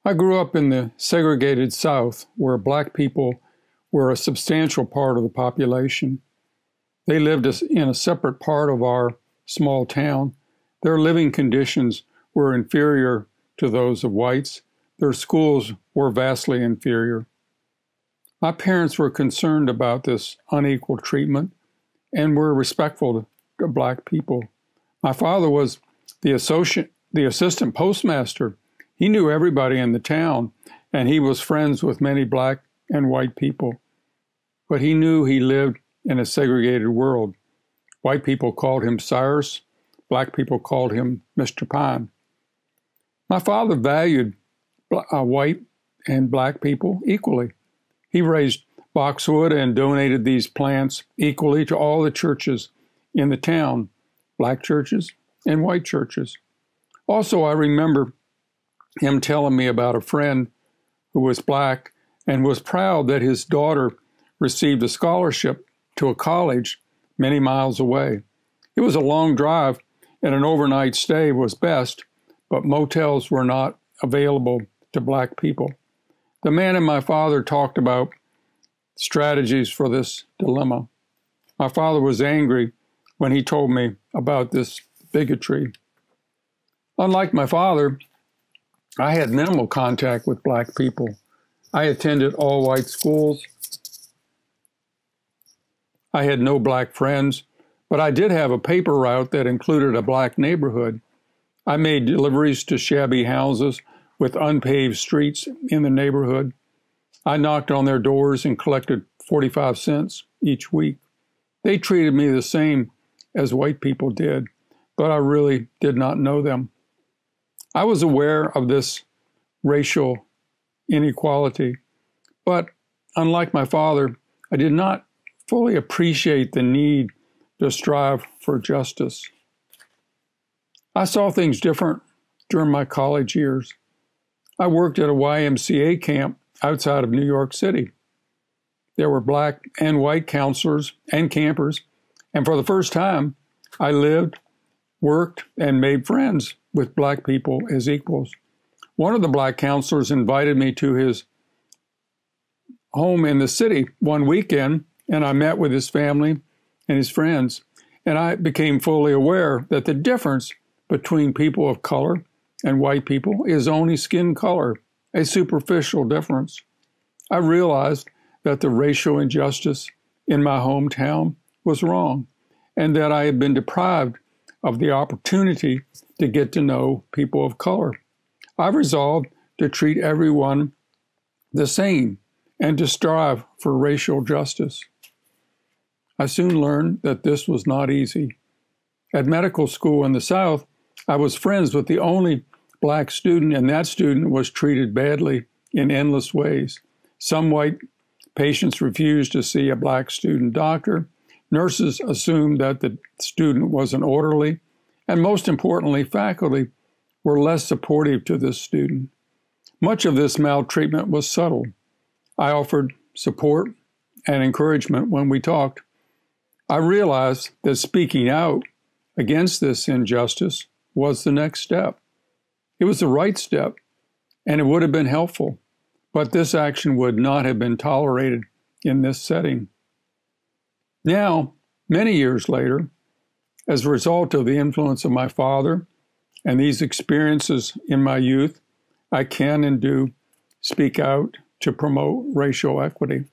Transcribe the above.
I grew up in the segregated South, where Black people were a substantial part of the population. They lived in a separate part of our small town. Their living conditions were inferior to those of whites. Their schools were vastly inferior. My parents were concerned about this unequal treatment and were respectful to Black people. My father was the assistant postmaster. He knew everybody in the town, and he was friends with many Black and white people. But he knew he lived in a segregated world. White people called him Cyrus. Black people called him Mr. Pine. My father valued white and Black people equally. He raised boxwood and donated these plants equally to all the churches in the town, Black churches and white churches. Also, I remember him telling me about a friend who was Black and was proud that his daughter received a scholarship to a college many miles away. It was a long drive, and an overnight stay was best, but motels were not available to Black people. The man and my father talked about strategies for this dilemma. My father was angry when he told me about this bigotry. Unlike my father, I had minimal contact with Black people. I attended all-white schools. I had no Black friends, but I did have a paper route that included a Black neighborhood. I made deliveries to shabby houses with unpaved streets in the neighborhood. I knocked on their doors and collected 45 cents each week. They treated me the same as white people did, but I really did not know them. I was aware of this racial inequality, but unlike my father, I did not fully appreciate the need to strive for justice. I saw things different during my college years. I worked at a YMCA camp outside of New York City. There were Black and white counselors and campers, and for the first time, I lived, worked, and made friends with Black people as equals. One of the Black counselors invited me to his home in the city one weekend, and I met with his family and his friends, and I became fully aware that the difference between people of color and white people is only skin color, a superficial difference. I realized that the racial injustice in my hometown was wrong, and that I had been deprived of the opportunity to get to know people of color. I resolved to treat everyone the same and to strive for racial justice. I soon learned that this was not easy. At medical school in the South, I was friends with the only Black student, and that student was treated badly in endless ways. Some white patients refused to see a Black student doctor. Nurses assumed that the student was an orderly, and most importantly, faculty were less supportive to this student. Much of this maltreatment was subtle. I offered support and encouragement when we talked. I realized that speaking out against this injustice was the next step. It was the right step, and it would have been helpful, but this action would not have been tolerated in this setting. Now, many years later, as a result of the influence of my father and these experiences in my youth, I can and do speak out to promote racial equity.